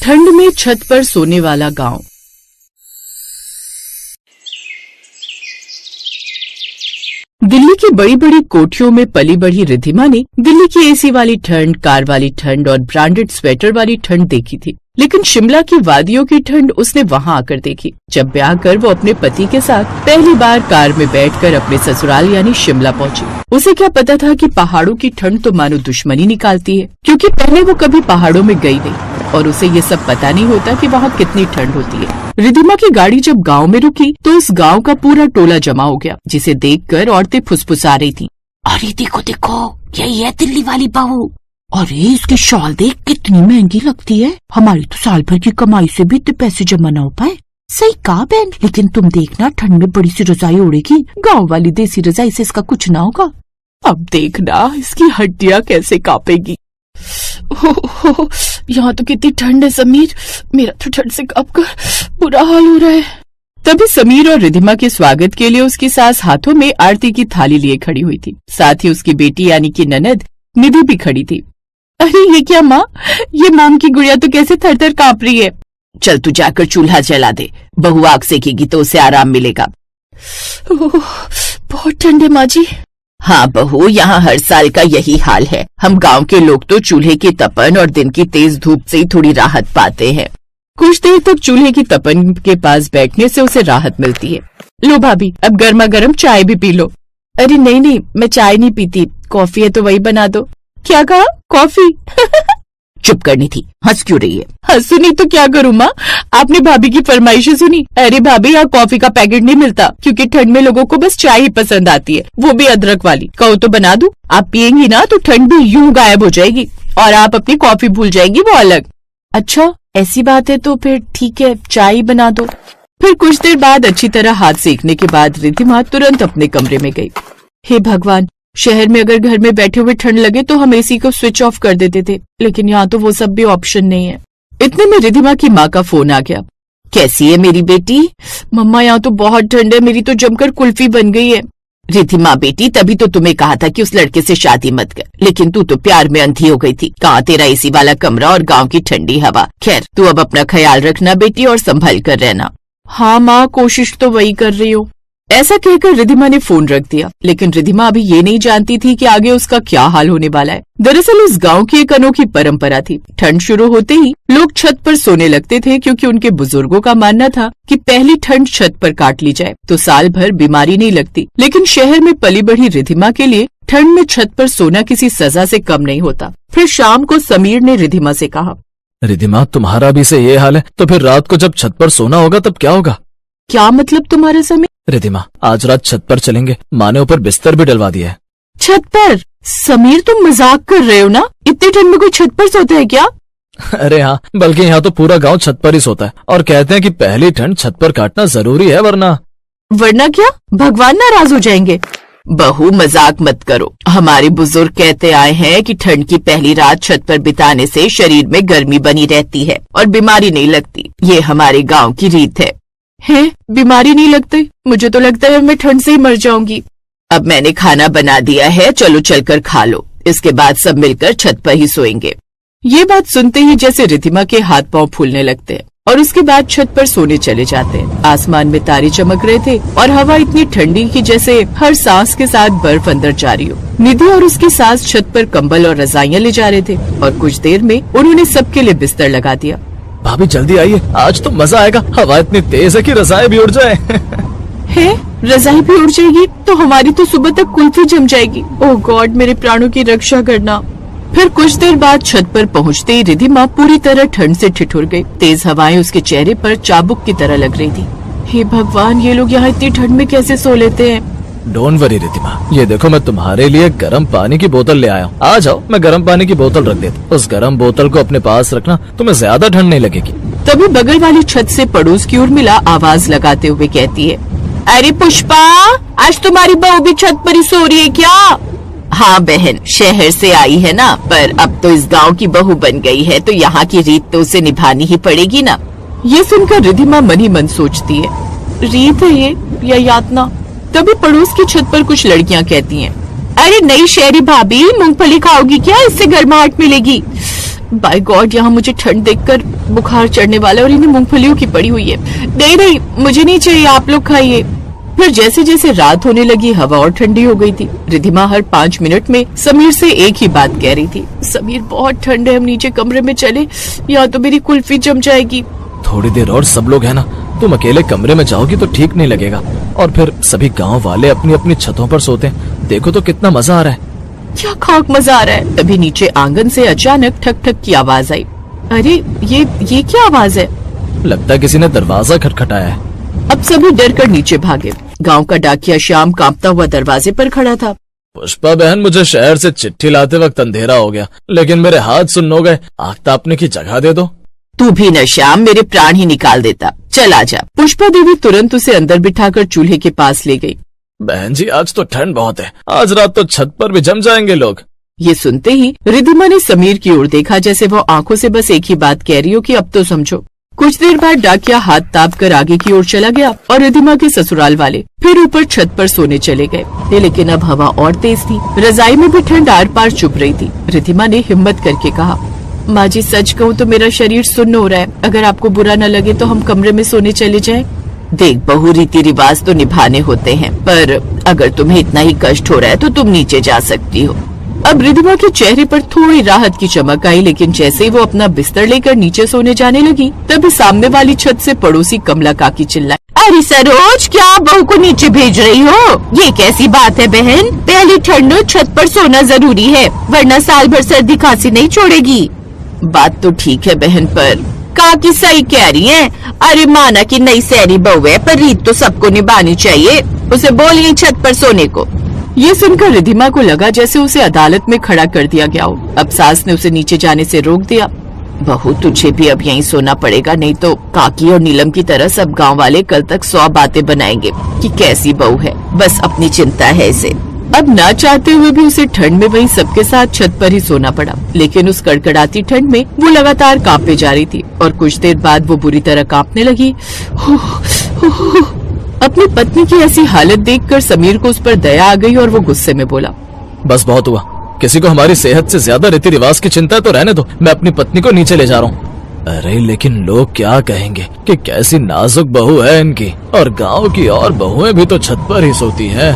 ठंड में छत पर सोने वाला गांव। दिल्ली की बड़ी बड़ी कोठियों में पली बढ़ी रिद्धिमा ने दिल्ली की एसी वाली ठंड, कार वाली ठंड और ब्रांडेड स्वेटर वाली ठंड देखी थी, लेकिन शिमला की वादियों की ठंड उसने वहां आकर देखी, जब ब्याह कर वो अपने पति के साथ पहली बार कार में बैठकर अपने ससुराल यानी शिमला पहुंची। उसे क्या पता था कि पहाड़ों की ठंड तो मानो दुश्मनी निकालती है, क्योंकि पहले वो कभी पहाड़ों में गई नहीं और उसे ये सब पता नहीं होता कि वहाँ कितनी ठंड होती है। रिद्धिमा की गाड़ी जब गांव में रुकी तो उस गांव का पूरा टोला जमा हो गया, जिसे देखकर औरतें फुसफुसा रही थीं। अरे देखो देखो, यही है दिल्ली वाली बहू। अरे इसकी शॉल देख कितनी महंगी लगती है, हमारी तो साल भर की कमाई से भी इतने पैसे जमा न हो पाए। सही कहा बहन, लेकिन तुम देखना ठंड में बड़ी सी रजाई उड़ेगी, गाँव वाली देसी रजाई से इसका कुछ ना होगा। अब देखना इसकी हड्डियां कैसे कांपेगी। हो, यहाँ तो कितनी ठंड है समीर, मेरा तो ठंड से कांपकर बुरा हाल हो रहा है। तभी समीर और रिद्धिमा के स्वागत के लिए उसकी सास हाथों में आरती की थाली लिए खड़ी हुई थी, साथ ही उसकी बेटी यानी कि ननद निधि भी खड़ी थी। अरे ये क्या माँ, ये मोम की गुड़िया तो कैसे थर थर कांप रही है। चल तू जाकर चूल्हा जला दे, बहू आग सेकेगी तो उसे आराम मिलेगा। बहुत ठंड है माँ जी। हाँ बहू, यहाँ हर साल का यही हाल है। हम गांव के लोग तो चूल्हे की तपन और दिन की तेज धूप से ही थोड़ी राहत पाते हैं। कुछ देर तक चूल्हे की तपन के पास बैठने से उसे राहत मिलती है। लो भाभी, अब गर्मा गर्म चाय भी पी लो। अरे नहीं, मैं चाय नहीं पीती, कॉफी है तो वही बना दो। क्या कहा, कॉफी? चुप करनी थी, हंस क्यों रही है? हंसू नहीं तो क्या करूँ माँ, आपने भाभी की फरमाइशें सुनी। अरे भाभी, यहाँ कॉफी का पैकेट नहीं मिलता, क्योंकि ठंड में लोगों को बस चाय ही पसंद आती है, वो भी अदरक वाली। कहो तो बना दूं? आप पियेंगी ना तो ठंड भी यूं गायब हो जाएगी और आप अपनी कॉफी भूल जाएंगी, वो अलग। अच्छा ऐसी बात है तो फिर ठीक है, चाय ही बना दो। फिर कुछ देर बाद अच्छी तरह हाथ सेकने के बाद रिद्धिमा तुरंत अपने कमरे में गई। हे भगवान, शहर में अगर घर में बैठे हुए ठंड लगे तो हम एसी को स्विच ऑफ कर देते थे, लेकिन यहाँ तो वो सब भी ऑप्शन नहीं है। इतने में रिद्धिमा की माँ का फोन आ गया। कैसी है मेरी बेटी? मम्मा यहाँ तो बहुत ठंड है, मेरी तो जमकर कुल्फी बन गई है। रिद्धिमा बेटी, तभी तो तुम्हें कहा था कि उस लड़के से शादी मत कर, लेकिन तू तो प्यार में अंधी हो गई थी। कहाँ तेरा एसी वाला कमरा और गाँव की ठंडी हवा। खैर तू अब अपना ख्याल रखना बेटी और संभल कर रहना। हाँ माँ, कोशिश तो वही कर रही हूँ। ऐसा कहकर रिद्धिमा ने फोन रख दिया, लेकिन रिद्धिमा अभी ये नहीं जानती थी कि आगे उसका क्या हाल होने वाला है। दरअसल उस गांव की एक अनोखी परंपरा थी। ठंड शुरू होते ही लोग छत पर सोने लगते थे, क्योंकि उनके बुजुर्गों का मानना था कि पहली ठंड छत पर काट ली जाए तो साल भर बीमारी नहीं लगती। लेकिन शहर में पली बढ़ी रिद्धिमा के लिए ठंड में छत पर सोना किसी सजा से कम नहीं होता। फिर शाम को समीर ने रिद्धिमा से कहा, रिद्धिमा तुम्हारा भी से ये हाल है तो फिर रात को जब छत पर सोना होगा तब क्या होगा? क्या मतलब तुम्हारा समीर? रिद्धिमा, आज रात छत पर चलेंगे, माँ ने ऊपर बिस्तर भी डलवा दिया है। छत पर? समीर तुम मजाक कर रहे हो ना, इतनी ठंड में कोई छत पर सोता है क्या? अरे हाँ, बल्कि यहाँ तो पूरा गांव छत पर ही सोता है और कहते हैं कि पहली ठंड छत पर काटना जरूरी है, वरना क्या? भगवान नाराज हो जाएंगे। बहू मजाक मत करो, हमारे बुजुर्ग कहते आए हैं कि ठंड की पहली रात छत पर बिताने से शरीर में गर्मी बनी रहती है और बीमारी नहीं लगती। ये हमारे गाँव की रीत है। बीमारी नहीं लगती? मुझे तो लगता है मैं ठंड से ही मर जाऊंगी। अब मैंने खाना बना दिया है, चलो चलकर खा लो, इसके बाद सब मिलकर छत पर ही सोएंगे। ये बात सुनते ही जैसे रिद्धिमा के हाथ पांव फूलने लगते हैं और उसके बाद छत पर सोने चले जाते हैं। आसमान में तारे चमक रहे थे और हवा इतनी ठंडी कि जैसे हर सांस के साथ बर्फ अंदर जा रही हो। निधि और उसकी सास छत पर कंबल और रजाइयाँ ले जा रहे थे और कुछ देर में उन्होंने सबके लिए बिस्तर लगा दिया। भाभी जल्दी आइए, आज तो मजा आएगा, हवा इतनी तेज है कि रजाई भी उड़ जाए। रजाई भी उड़ जाएगी तो हमारी तो सुबह तक कुल्फी जम जाएगी। ओह गॉड, मेरे प्राणों की रक्षा करना। फिर कुछ देर बाद छत पर पहुँचते ही रिद्धिमा पूरी तरह ठंड से ठिठुर गई। तेज हवाएं उसके चेहरे पर चाबुक की तरह लग रही थी। हे भगवान, ये लोग यहाँ इतनी ठंड में कैसे सो लेते हैं? डोंट वरी रिद्धिमा, ये देखो मैं तुम्हारे लिए गर्म पानी की बोतल ले आया हूँ। आ जाओ, मैं गर्म पानी की बोतल रख देता। उस गर्म बोतल को अपने पास रखना, तुम्हें ज्यादा ठंड नहीं लगेगी। तभी बगल वाली छत से पड़ोस की उर्मिला आवाज लगाते हुए कहती है, अरे पुष्पा, आज तुम्हारी बहू भी छत पर ही सो रही है क्या? हाँ बहन, शहर से आई है ना, पर अब तो इस गांव की बहू बन गई है तो यहाँ की रीत तो उसे निभानी ही पड़ेगी ना। ये सुनकर रिद्धिमा मन ही मन सोचती है, रीत है ये या यातना? तभी पड़ोस की छत पर कुछ लड़कियां कहती हैं, अरे नहीं शहरी भाभी, मूंगफली खाओगी क्या? इससे गर्माहट मिलेगी। बाय गॉड, यहाँ मुझे ठंड देखकर बुखार चढ़ने वाला है और इन्हें मूंगफलियों की पड़ी हुई है। नहीं नहीं, मुझे नहीं चाहिए, आप लोग खाइए। फिर जैसे जैसे रात होने लगी हवा और ठंडी हो गई थी। रिधिमा हर 5 मिनट में समीर से एक ही बात कह रही थी, समीर बहुत ठंड है, हम नीचे कमरे में चले, या तो मेरी कुल्फी जम जाएगी। थोड़ी देर और सब लोग है ना, तुम अकेले कमरे में जाओगी तो ठीक नहीं लगेगा। और फिर सभी गांव वाले अपनी अपनी छतों पर सोते हैं, देखो तो कितना मजा आ रहा है। क्या खाक मजा आ रहा है। तभी नीचे आंगन से अचानक ठक ठक की आवाज आई। अरे ये क्या आवाज है? लगता है किसी ने दरवाजा खटखटाया है। अब सभी डर कर नीचे भागे। गांव का डाकिया श्याम कांपता हुआ दरवाजे पर खड़ा था। पुष्पा बहन, मुझे शहर से चिट्ठी लाते वक्त अंधेरा हो गया, लेकिन मेरे हाथ सुन्न हो गए। आग तापने की जगह दे दो। तू भी न श्याम, मेरे प्राण ही निकाल देता। चल आजा। पुष्पा देवी तुरंत उसे अंदर बिठाकर चूल्हे के पास ले गई। बहन जी, आज तो ठंड बहुत है, आज रात तो छत पर भी जम जाएंगे लोग। ये सुनते ही रिधिमा ने समीर की ओर देखा, जैसे वो आंखों से बस एक ही बात कह रही हो कि अब तो समझो। कुछ देर बाद डाकिया हाथ ताप कर आगे की ओर चला गया और रिधिमा के ससुराल वाले फिर ऊपर छत पर सोने चले गए। लेकिन अब हवा और तेज थी, रजाई में भी ठंड आर पार चुभ रही थी। रिधिमा ने हिम्मत करके कहा, माँ जी सच कहूँ तो मेरा शरीर सुन्न हो रहा है, अगर आपको बुरा न लगे तो हम कमरे में सोने चले जाएं। देख बहू, रीति रिवाज तो निभाने होते हैं, पर अगर तुम्हें इतना ही कष्ट हो रहा है तो तुम नीचे जा सकती हो। अब रिधिमा के चेहरे पर थोड़ी राहत की चमक आई, लेकिन जैसे ही वो अपना बिस्तर लेकर नीचे सोने जाने लगी, तभी सामने वाली छत से पड़ोसी कमला काकी चिल्लाई, अरे सरोज, क्या आप बहू को नीचे भेज रही हो? ये कैसी बात है बहन? पहली ठंड में छत पर सोना जरूरी है, वरना साल भर सर्दी खांसी नहीं छोड़ेगी। बात तो ठीक है बहन, पर काकी सही कह रही हैं। अरे माना कि नई सैरी बहू है, पर रीत तो सबको निभानी चाहिए। उसे बोलिए छत पर सोने को। ये सुनकर रिधिमा को लगा जैसे उसे अदालत में खड़ा कर दिया गया हो। अब सास ने उसे नीचे जाने से रोक दिया। बहू, तुझे भी अब यहीं सोना पड़ेगा, नहीं तो काकी और नीलम की तरह सब गांव वाले कल तक 100 बातें बनाएंगे कि कैसी बहू है, बस अपनी चिंता है इसे। अब ना चाहते हुए भी उसे ठंड में वहीं सबके साथ छत पर ही सोना पड़ा। लेकिन उस कड़कड़ाती ठंड में वो लगातार कांपे जा रही थी और कुछ देर बाद वो बुरी तरह कांपने लगी। अपनी पत्नी की ऐसी हालत देखकर समीर को उस पर दया आ गई और वो गुस्से में बोला, बस बहुत हुआ, किसी को हमारी सेहत से ज्यादा रीति रिवाज की चिंता है तो रहने दो, मैं अपनी पत्नी को नीचे ले जा रहा हूँ। अरे लेकिन लोग क्या कहेंगे कि कैसी नाजुक बहू है इनकी, और गांव की और बहुएं भी तो छत पर ही सोती हैं।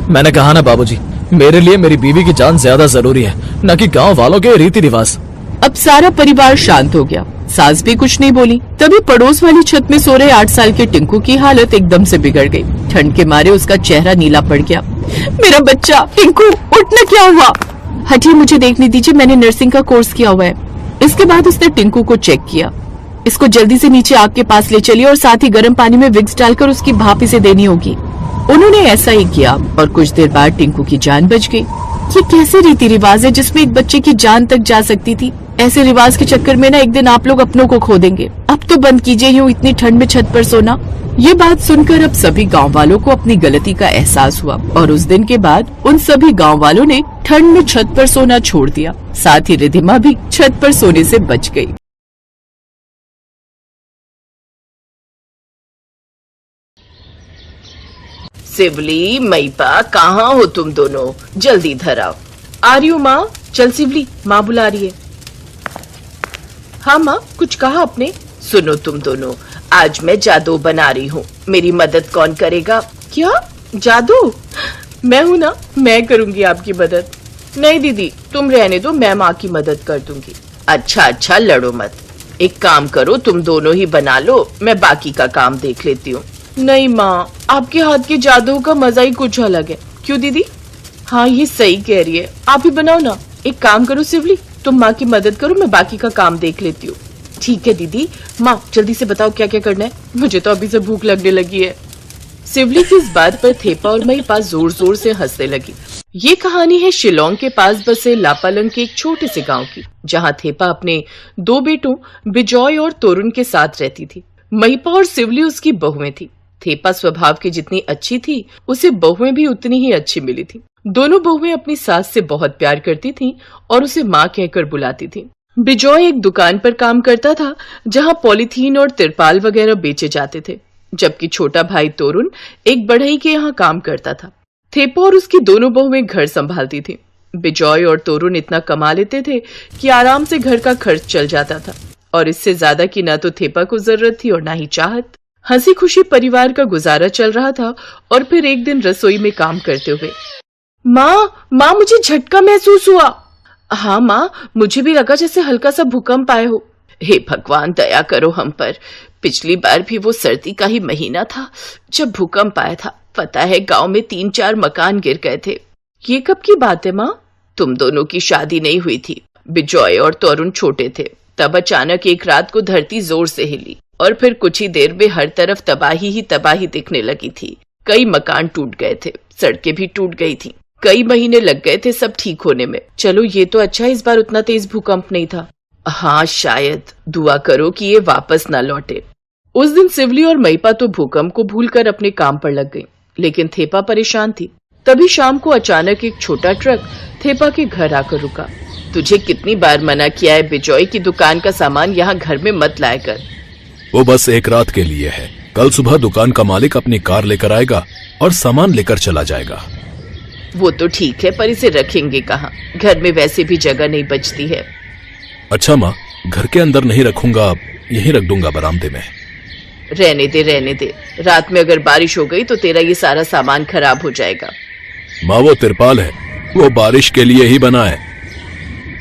मैंने कहा ना बाबूजी, मेरे लिए मेरी बीवी की जान ज्यादा जरूरी है, न कि गांव वालों के रीति रिवाज। अब सारा परिवार शांत हो गया। सास भी कुछ नहीं बोली। तभी पड़ोस वाली छत में सो रहे 8 साल के टिंकू की हालत एकदम से बिगड़ गई। ठंड के मारे उसका चेहरा नीला पड़ गया। मेरा बच्चा टिंकू, उठना, क्या हुआ? हटिए, मुझे देखने दीजिए, मैंने नर्सिंग का कोर्स किया हुआ है। इसके बाद उसने टिंकू को चेक किया। इसको जल्दी से नीचे आग के पास ले चलिए और साथ ही गर्म पानी में विक्स डालकर उसकी भाप इसे देनी होगी। उन्होंने ऐसा ही किया और कुछ देर बाद टिंकू की जान बच गई। ये कैसे रीति रिवाज है जिसमें एक बच्चे की जान तक जा सकती थी? ऐसे रिवाज के चक्कर में ना एक दिन आप लोग अपनों को खो देंगे। अब तो बंद कीजिए यूं इतनी ठंड में छत पर सोना। ये बात सुनकर अब सभी गांव वालों को अपनी गलती का एहसास हुआ और उस दिन के बाद उन सभी गांव वालों ने ठंड में छत पर सोना छोड़ दिया। साथ ही रिधिमा भी छत पर सोने से बच गई। सिवली, मैपा, कहाँ हो तुम दोनों? जल्दी इधर आओ। आ रही हूँ माँ। चल सिवली, माँ बुला रही है। हाँ माँ, कुछ कहा आपने? सुनो तुम दोनों, आज मैं जादू बना रही हूँ, मेरी मदद कौन करेगा? क्या जादू? मैं हूँ ना, मैं करूँगी आपकी मदद। नहीं दीदी, तुम रहने दो, मैं माँ की मदद कर दूंगी। अच्छा अच्छा, लड़ो मत। एक काम करो, तुम दोनों ही बना लो, मैं बाकी का काम देख लेती हूँ। नहीं माँ, आपके हाथ के जादू का मजा ही कुछ अलग है। क्यों दीदी? हाँ, ये सही कह रही है, आप ही बनाओ ना। एक काम करो सिवली, तुम माँ की मदद करो, मैं बाकी का काम देख लेती हूँ। ठीक है दीदी। माँ जल्दी से बताओ क्या क्या करना है, मुझे तो अभी से भूख लगने लगी है। सिवली की इस बात पर थेपा और मई पास जोर जोर से हंसने लगी। ये कहानी है शिलोंग के पास बसे लापालंग के एक छोटे से गांव की, जहाँ थेपा अपने 2 बेटों बिजॉय और तोरुण के साथ रहती थी। महिपा और सिवली उसकी बहुएं थी। थेपा स्वभाव की जितनी अच्छी थी, उसे बहुएं भी उतनी ही अच्छी मिली थी। दोनों बहुएं अपनी सास से बहुत प्यार करती थीं और उसे माँ कहकर बुलाती थीं। बिजॉय एक दुकान पर काम करता था, जहाँ पॉलीथीन और तिरपाल वगैरह बेचे जाते थे, जबकि छोटा भाई तोरुण एक बढ़ई के यहाँ काम करता था। थेपा और उसकी दोनों बहुएं घर संभालती थीं। बिजॉय और तोरुण इतना कमा लेते थे कि आराम से घर का खर्च चल जाता था, और इससे ज्यादा की ना तो थेपा को जरूरत थी और ना ही चाहत। हंसी खुशी परिवार का गुजारा चल रहा था। और फिर एक दिन रसोई में काम करते हुए, माँ मुझे झटका महसूस हुआ। हाँ माँ, मुझे भी लगा जैसे हल्का सा भूकंप आए हो। हे भगवान, दया करो हम पर। पिछली बार भी वो सर्दी का ही महीना था जब भूकंप आया था। पता है गांव में 3-4 मकान गिर गए थे। ये कब की बात है माँ? तुम दोनों की शादी नहीं हुई थी, बिजॉय और तोरुण छोटे थे। तब अचानक एक रात को धरती जोर से हिली और फिर कुछ ही देर में हर तरफ तबाही ही तबाही दिखने लगी थी। कई मकान टूट गए थे, सड़कें भी टूट गई थी। कई महीने लग गए थे सब ठीक होने में। चलो ये तो अच्छा, इस बार उतना तेज भूकंप नहीं था। हाँ शायद, दुआ करो कि ये वापस ना लौटे। उस दिन सिवली और महिपा तो भूकंप को भूलकर अपने काम पर लग गई, लेकिन थेपा परेशान थी। तभी शाम को अचानक एक छोटा ट्रक थेपा के घर आकर रुका। तुझे कितनी बार मना किया है बिजॉय की दुकान का सामान यहाँ घर में मत लाया कर। वो बस एक रात के लिए है। कल सुबह दुकान का मालिक अपनी कार लेकर आएगा और सामान लेकर चला जाएगा। वो तो ठीक है, पर इसे रखेंगे कहाँ? घर में वैसे भी जगह नहीं बचती है। अच्छा माँ, घर के अंदर नहीं रखूंगा, यहीं रख दूंगा बरामदे में। रहने दे। रात में अगर बारिश हो गई तो तेरा ये सारा सामान खराब हो जाएगा। माँ वो तिरपाल है, वो बारिश के लिए ही बना है।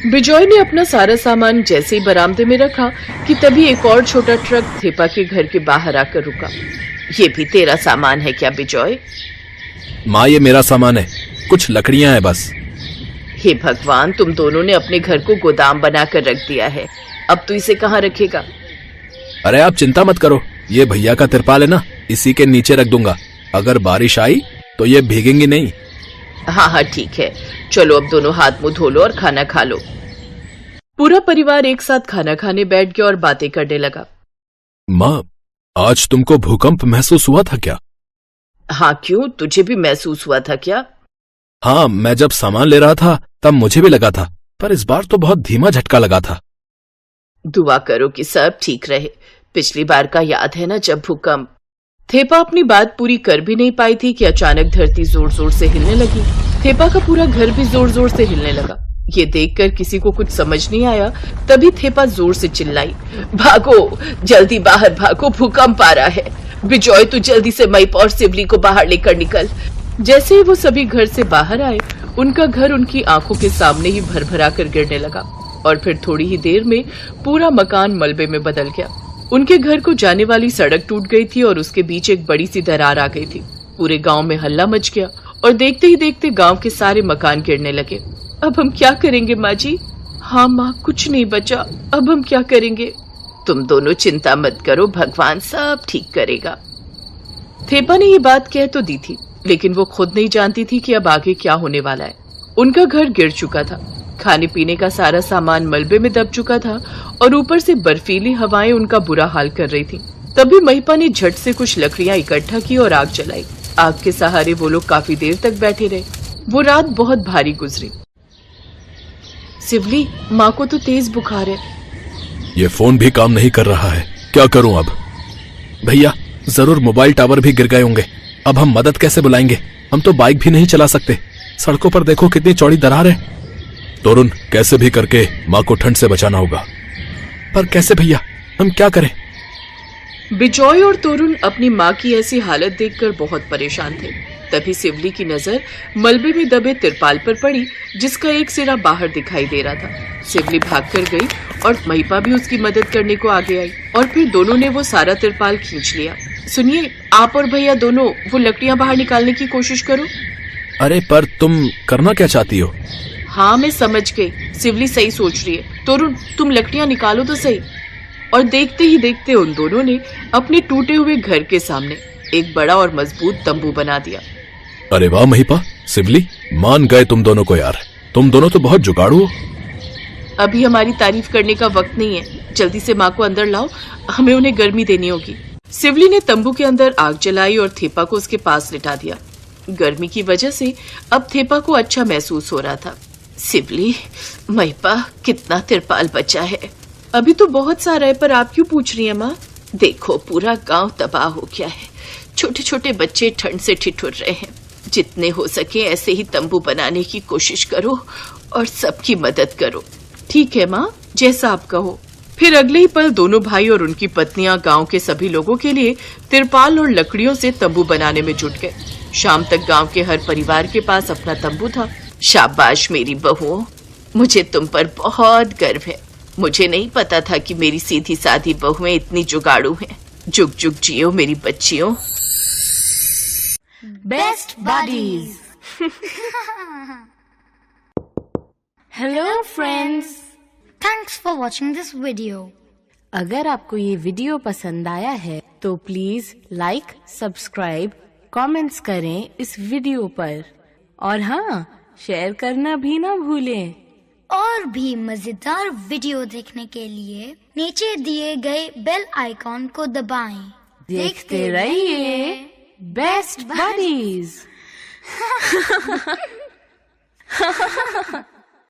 बिजॉय ने अपना सारा सामान जैसे ही बरामदे में रखा कि तभी एक और छोटा ट्रक थेपा के घर के बाहर आकर रुका। ये भी तेरा सामान है क्या बिजॉय? माँ ये मेरा सामान है, कुछ लकड़ियां हैं बस। हे भगवान, तुम दोनों ने अपने घर को गोदाम बनाकर रख दिया है। अब तू इसे कहाँ रखेगा? अरे आप चिंता मत करो, ये भैया का तिरपाल है ना, इसी के नीचे रख दूंगा। अगर बारिश आई तो ये भीगेंगी नहीं। हाँ ठीक है, चलो अब दोनों हाथ मुंह धो लो और खाना खा लो। पूरा परिवार एक साथ खाना खाने बैठ गया और बातें करने लगा। माँ, आज तुमको भूकंप महसूस हुआ था क्या? हाँ क्यों, तुझे भी महसूस हुआ था क्या? हाँ, मैं जब सामान ले रहा था तब मुझे भी लगा था, पर इस बार तो बहुत धीमा झटका लगा था। दुआ करो कि सब ठीक रहे। पिछली बार का याद है ना जब भूकंप? थेपा अपनी बात पूरी कर भी नहीं पाई थी कि अचानक धरती जोर जोर से हिलने लगी। थेपा का पूरा घर भी जोर जोर से हिलने लगा। ये देखकर किसी को कुछ समझ नहीं आया। तभी थेपा जोर से चिल्लाई, भागो, जल्दी बाहर भागो, भूकंप आ रहा है। बिजॉय तू जल्दी से महिपा और सिवली को बाहर लेकर निकल। जैसे ही वो सभी घर से बाहर आए, उनका घर उनकी आंखों के सामने ही भरभरा कर गिरने लगा और फिर थोड़ी ही देर में पूरा मकान मलबे में बदल गया। उनके घर को जाने वाली सड़क टूट गई थी और उसके बीच एक बड़ी सी दरार आ गई थी। पूरे गांव में हल्ला मच गया और देखते ही देखते गांव के सारे मकान गिरने लगे। अब हम क्या करेंगे माँ जी? हाँ माँ, कुछ नहीं बचा, अब हम क्या करेंगे? तुम दोनों चिंता मत करो, भगवान सब ठीक करेगा। थेपा ने ये बात कह तो दी थी, लेकिन वो खुद नहीं जानती थी कि अब आगे क्या होने वाला है। उनका घर गिर चुका था, खाने पीने का सारा सामान मलबे में दब चुका था और ऊपर से बर्फीली हवाएं उनका बुरा हाल कर रही थी। तभी महिपा ने झट से कुछ लकड़ियां इकट्ठा की और आग जलाई। आग के सहारे वो लोग काफी देर तक बैठे रहे। वो रात बहुत भारी गुजरी। सिवली, माँ को तो तेज बुखार है। ये फोन भी काम नहीं कर रहा है, क्या करूं अब? भैया, जरूर मोबाइल टावर भी गिर गए होंगे। अब हम मदद कैसे बुलाएंगे? हम तो बाइक भी नहीं चला सकते। सड़कों पर देखो कितनी चौड़ी दरार है। तोरुण, कैसे भी करके माँ को ठंड से बचाना होगा। पर कैसे भैया, हम क्या करें? बिजॉय और तोरुण अपनी माँ की ऐसी हालत देखकर बहुत परेशान थे। तभी सिवली की नजर मलबे में दबे तिरपाल पर पड़ी, जिसका एक सिरा बाहर दिखाई दे रहा था। सिवली भागकर गई और महिपा भी उसकी मदद करने को आगे आई और फिर दोनों ने वो सारा तिरपाल खींच लिया। सुनिए, आप और भैया दोनों वो लकड़ियां बाहर निकालने की कोशिश करो। अरे पर तुम करना क्या चाहती हो? हाँ मैं समझ गई, सिवली सही सोच रही है। तोरुण, तुम लकड़ियां निकालो तो सही। और देखते ही देखते उन दोनों ने अपने टूटे हुए घर के सामने एक बड़ा और मजबूत तंबू बना दिया। अरे वाह महिपा, सिवली, मान गए तुम दोनों को यार। तुम दोनों तो बहुत जुगाड़ू हो। अभी हमारी तारीफ करने का वक्त नहीं है, जल्दी से माँ को अंदर लाओ, हमें उन्हें गर्मी देनी होगी। सिवली ने तंबू के अंदर आग जलाई और थेपा को उसके पास लिटा दिया। गर्मी की वजह से अब थेपा को अच्छा महसूस हो रहा था। सिवली, महिपा, कितना तिरपाल बचा है? अभी तो बहुत सारा है, पर आप क्यों पूछ रही हैं माँ? देखो, पूरा गांव तबाह हो गया है। छोटे छोटे बच्चे ठंड से ठिठुर रहे हैं। जितने हो सके ऐसे ही तंबू बनाने की कोशिश करो और सबकी मदद करो। ठीक है माँ, जैसा आप कहो। फिर अगले ही पल दोनों भाई और उनकी पत्नियां गांव के सभी लोगों के लिए तिरपाल और लकड़ियों से तंबू बनाने में जुट गए। शाम तक गांव के हर परिवार के पास अपना तंबू था। शाबाश मेरी बहुओं, मुझे तुम पर बहुत गर्व है। मुझे नहीं पता था कि मेरी सीधी साधी बहुएं इतनी जुगाड़ू हैं। जुग जुग जियो मेरी बच्चियों। Best buddies. Hello friends, thanks for watching this video. अगर आपको ये वीडियो पसंद आया है तो प्लीज लाइक, सब्सक्राइब, कमेंट्स करें इस वीडियो पर और हाँ, शेयर करना भी ना भूलें। और भी मजेदार वीडियो देखने के लिए नीचे दिए गए बेल आइकॉन को दबाएं। देखते रहिए बेस्ट बडीज।